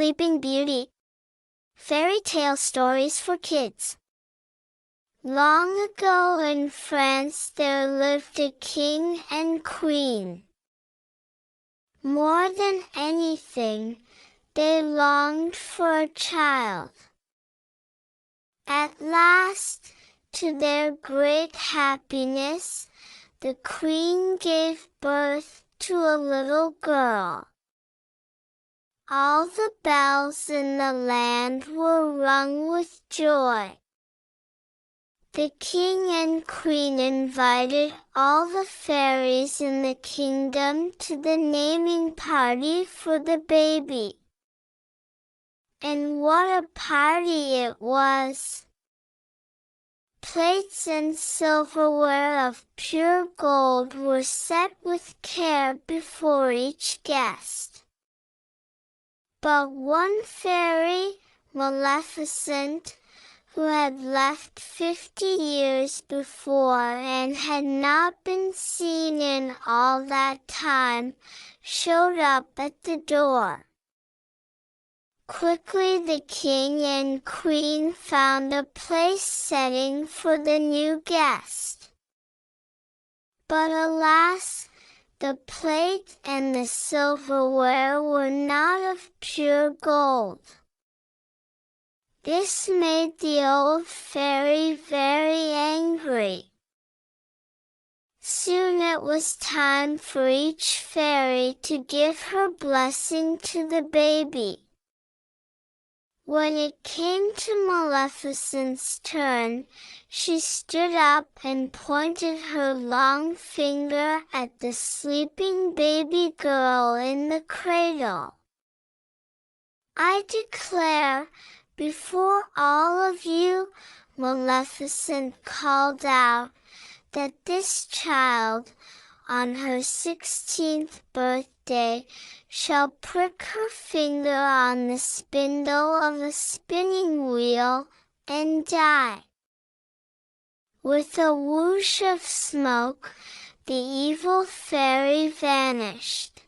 Sleeping Beauty. Fairy tale stories for kids. Long ago in France there lived a king and queen. More than anything, they longed for a child. At last, to their great happiness, the queen gave birth to a little girl. All the bells in the land were rung with joy. The king and queen invited all the fairies in the kingdom to the naming party for the baby. And what a party it was! Plates and silverware of pure gold were set with care before each guest. But one fairy, Maleficent, who had left 50 years before and had not been seen in all that time, showed up at the door. Quickly the king and queen found a place setting for the new guest. But alas, the plate and the silverware were not of pure gold. This made the old fairy very angry. Soon it was time for each fairy to give her blessing to the baby. When it came to Maleficent's turn, she stood up and pointed her long finger at the sleeping baby girl in the cradle. "I declare, before all of you," Maleficent called out, "that this child, on her 16th birthday, shall prick her finger on the spindle of a spinning wheel and die." With a whoosh of smoke, the evil fairy vanished.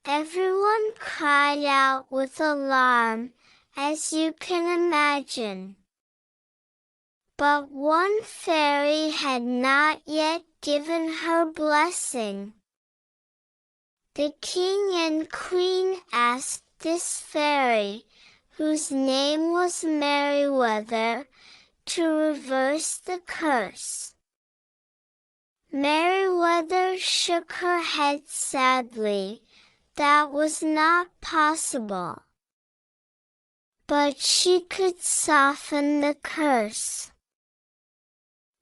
Everyone cried out with alarm, as you can imagine. But one fairy had not yet given her blessing. The king and queen asked this fairy, whose name was Merryweather, to reverse the curse. Merryweather shook her head sadly. That was not possible. But she could soften the curse.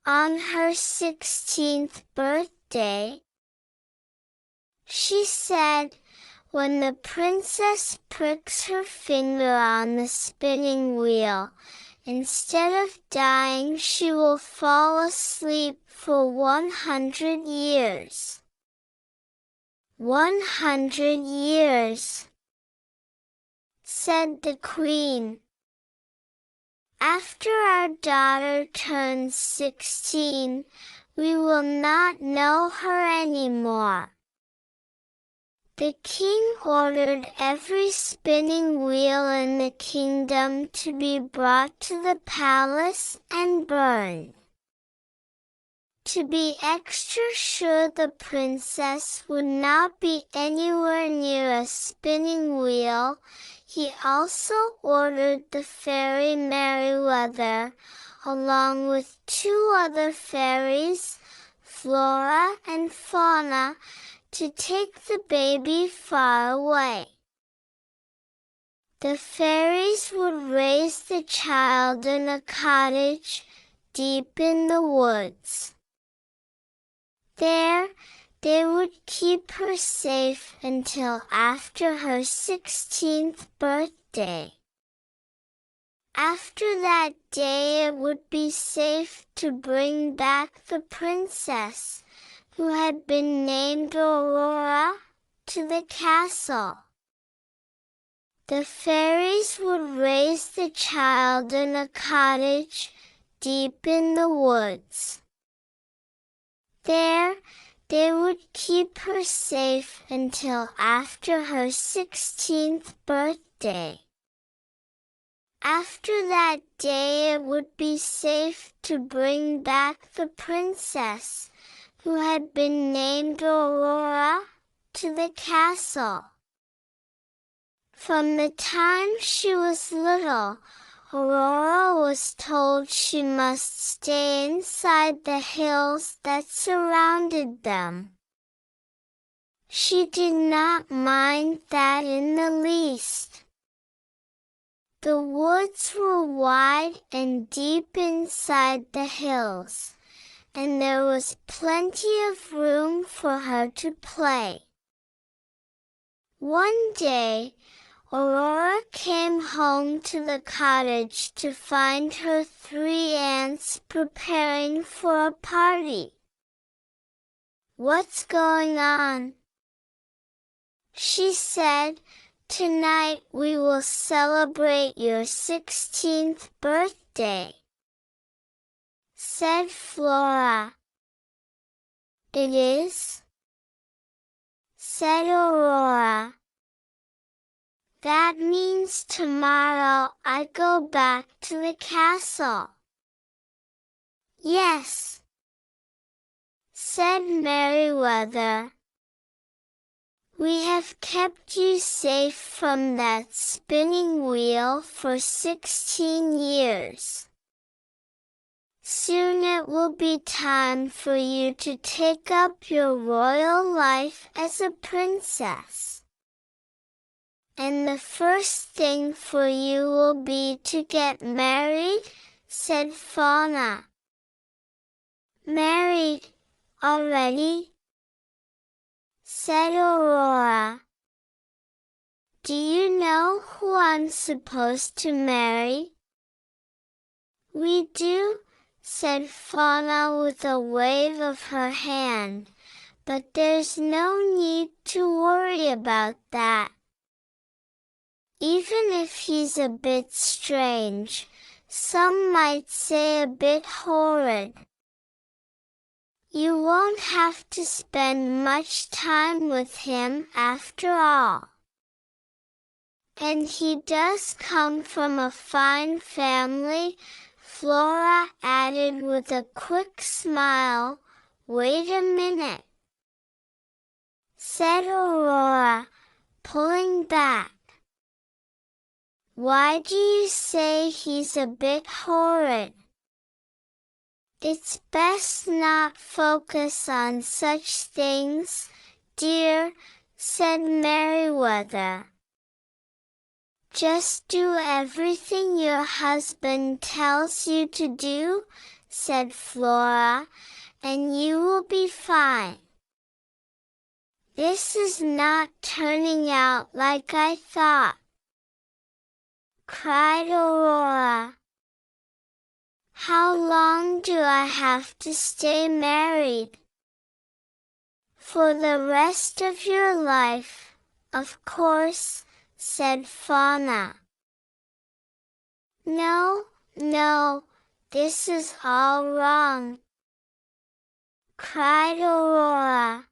On her 16th birthday, she said, "When the princess pricks her finger on the spinning wheel, instead of dying she will fall asleep for 100 years. 100 years, said the queen. "After our daughter turns 16, we will not know her anymore." The king ordered every spinning wheel in the kingdom to be brought to the palace and burned. To be extra sure the princess would not be anywhere near a spinning wheel, he also ordered the fairy Merryweather, along with 2 other fairies, Flora and Fauna, to take the baby far away. The fairies would raise the child in a cottage deep in the woods. There, they would keep her safe until after her 16th birthday. After that day it would be safe to bring back the princess, who had been named Aurora, to the castle. The fairies would raise the child in a cottage deep in the woods. There, They would keep her safe until after her 16th birthday. After that day it would be safe to bring back the princess, who had been named Aurora, to the castle. From the time she was little, Aurora was told she must stay inside the hills that surrounded them. She did not mind that in the least. The woods were wide and deep inside the hills, and there was plenty of room for her to play. One day, Aurora came home to the cottage to find her 3 aunts preparing for a party. "What's going on?" she said. "Tonight we will celebrate your 16th birthday," said Flora. "It is?" said Aurora. "That means tomorrow I go back to the castle." "Yes," said Merryweather. "We have kept you safe from that spinning wheel for 16 years. Soon it will be time for you to take up your royal life as a princess. And the first thing for you will be to get married," said Fauna. "Married already?" said Aurora. "Do you know who I'm supposed to marry?" "We do," said Fauna with a wave of her hand, "but there's no need to worry about that. Even if he's a bit strange, some might say a bit horrid. You won't have to spend much time with him after all. And he does come from a fine family," Flora added with a quick smile. "Wait a minute," said Aurora, pulling back. "Why do you say he's a bit horrid?" "It's best not focus on such things, dear," said Merryweather. "Just do everything your husband tells you to do," said Flora, "and you will be fine." "This is not turning out like I thought," cried Aurora. "How long do I have to stay married?" "For the rest of your life, of course," said Fauna. "No, no, this is all wrong," cried Aurora.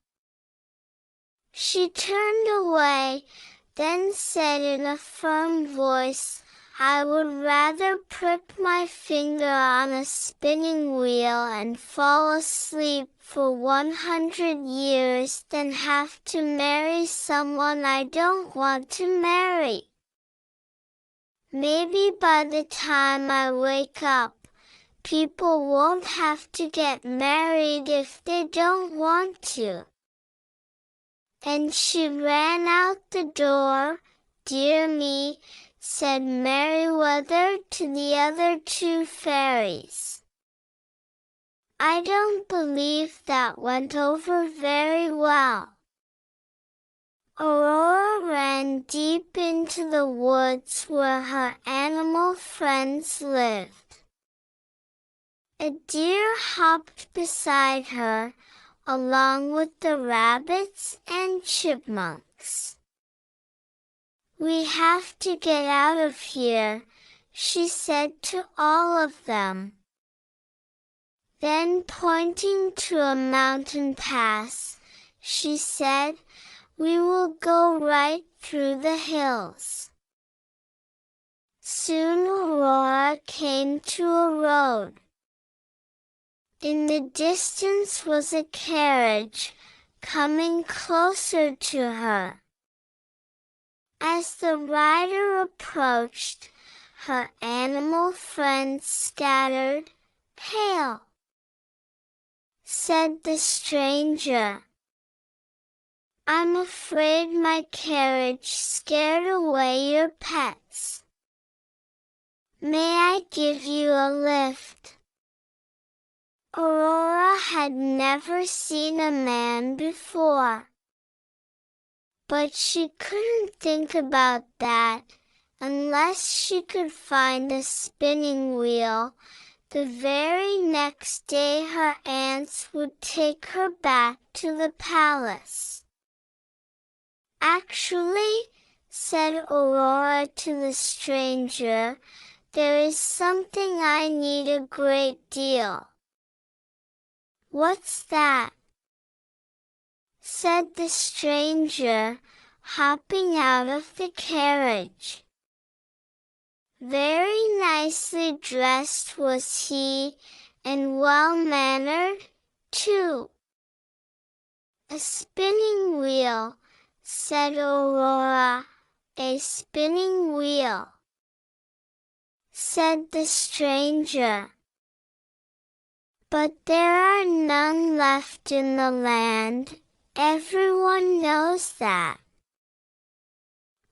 She turned away, then said in a firm voice, "I would rather prick my finger on a spinning wheel and fall asleep for 100 years than have to marry someone I don't want to marry. Maybe by the time I wake up, people won't have to get married if they don't want to." And she ran out the door. "Dear me," said Merryweather to the other 2 fairies. "I don't believe that went over very well." Aurora ran deep into the woods where her animal friends lived. A deer hopped beside her, along with the rabbits and chipmunks. "We have to get out of here," she said to all of them. Then pointing to a mountain pass, she said, "We will go right through the hills." Soon Aurora came to a road. In the distance was a carriage, coming closer to her. As the rider approached, her animal friends scattered. "Hail!" said the stranger. "I'm afraid my carriage scared away your pets. May I give you a lift?" Aurora had never seen a man before. But she couldn't think about that unless she could find a spinning wheel. The very next day her aunts would take her back to the palace. "Actually," said Aurora to the stranger, "there is something I need a great deal." "What's that?" said the stranger, hopping out of the carriage. Very nicely dressed was he, and well-mannered, too. "A spinning wheel," said Aurora. "A spinning wheel," said the stranger. "But there are none left in the land. Everyone knows that."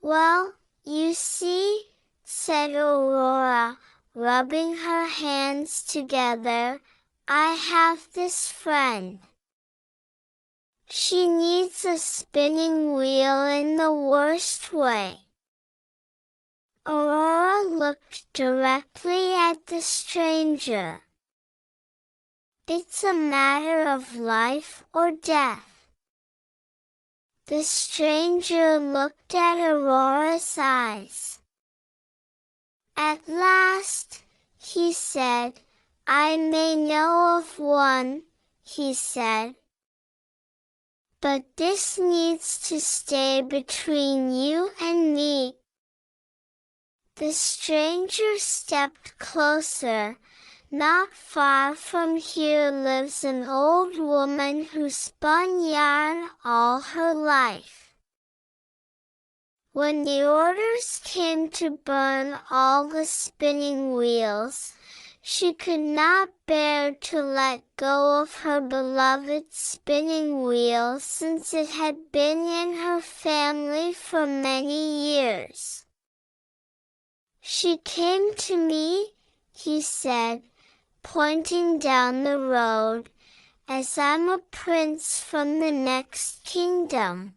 "Well, you see," said Aurora, rubbing her hands together, "I have this friend. She needs a spinning wheel in the worst way." Aurora looked directly at the stranger. "It's a matter of life or death." The stranger looked at Aurora's eyes. "At last," he said, "I may know of one," he said. "But this needs to stay between you and me." The stranger stepped closer. "Not far from here lives an old woman who spun yarn all her life. When the orders came to burn all the spinning wheels, she could not bear to let go of her beloved spinning wheel since it had been in her family for many years. She came to me," he said, pointing down the road, "as I'm a prince from the next kingdom.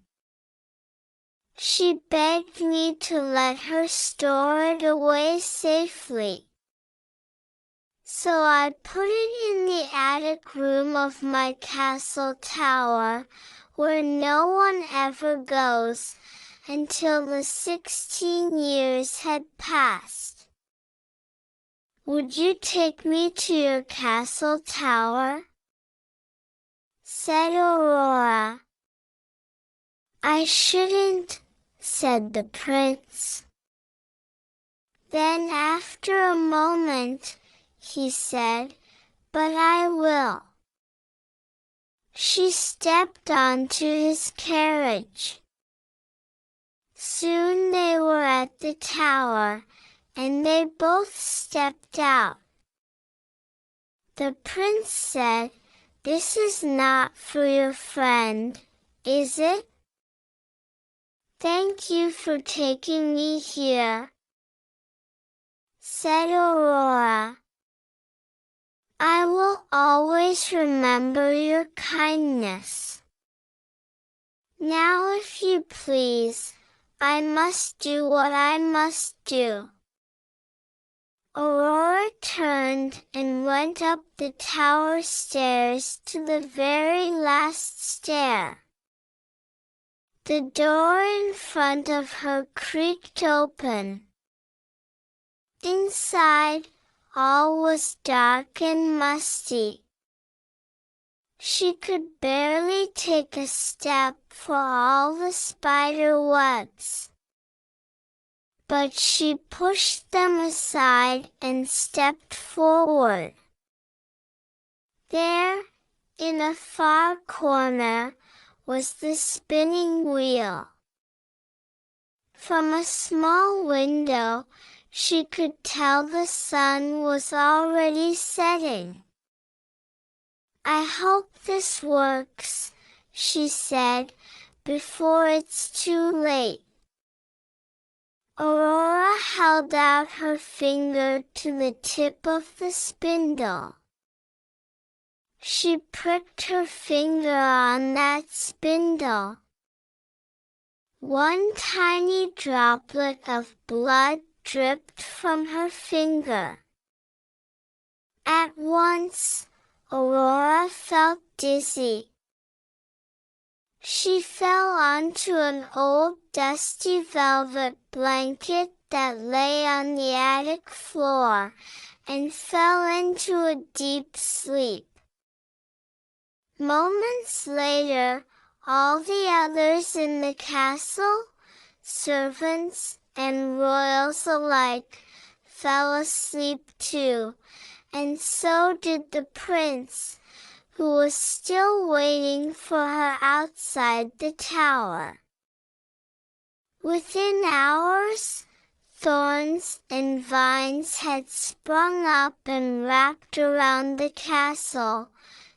She begged me to let her store it away safely. So I put it in the attic room of my castle tower, where no one ever goes, until the 16 years had passed. Would you take me to your castle tower?" said Aurora. "I shouldn't," said the prince. Then after a moment, he said, "But I will." She stepped onto his carriage. Soon they were at the tower, and they both stepped out. The prince said, "This is not for your friend, is it?" "Thank you for taking me here," said Aurora. "I will always remember your kindness. Now, if you please, I must do what I must do." Aurora turned and went up the tower stairs to the very last stair. The door in front of her creaked open. Inside, all was dark and musty. She could barely take a step for all the spider webs. But she pushed them aside and stepped forward. There, in a far corner, was the spinning wheel. From a small window, she could tell the sun was already setting. "I hope this works," she said, "before it's too late." Aurora held out her finger to the tip of the spindle. She pricked her finger on that spindle. One tiny droplet of blood dripped from her finger. At once, Aurora felt dizzy. She fell onto an old dusty velvet blanket that lay on the attic floor, and fell into a deep sleep. Moments later, all the others in the castle, servants and royals alike, fell asleep too, and so did the prince, who was still waiting for her outside the tower. Within hours, thorns and vines had sprung up and wrapped around the castle,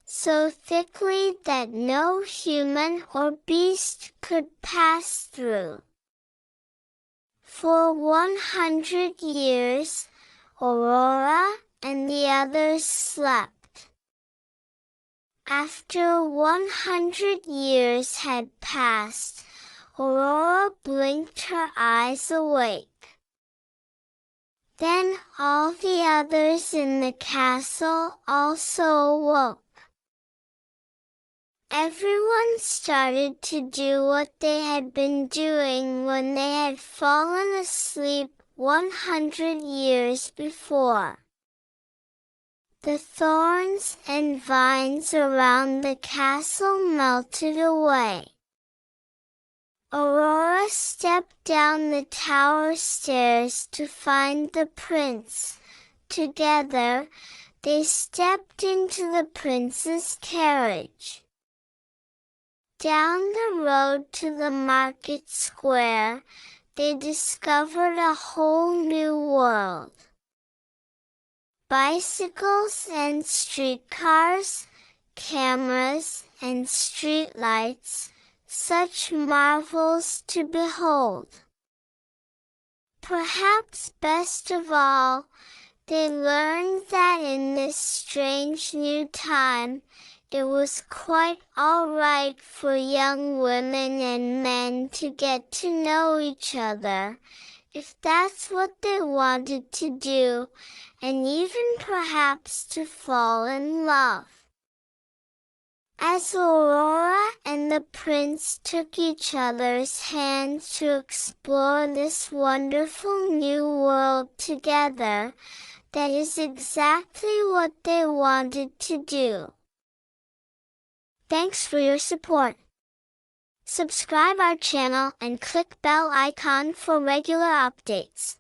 so thickly that no human or beast could pass through. For 100 years, Aurora and the others slept. After 100 years had passed, Aurora blinked her eyes awake. Then all the others in the castle also awoke. Everyone started to do what they had been doing when they had fallen asleep 100 years before. The thorns and vines around the castle melted away. Aurora stepped down the tower stairs to find the prince. Together, they stepped into the prince's carriage. Down the road to the market square, they discovered a whole new world. Bicycles and streetcars, cameras and streetlights, such marvels to behold. Perhaps best of all, they learned that in this strange new time, it was quite all right for young women and men to get to know each other, if that's what they wanted to do, and even perhaps to fall in love. As Aurora and the prince took each other's hands to explore this wonderful new world together, that is exactly what they wanted to do. Thanks for your support. Subscribe our channel and click bell icon for regular updates.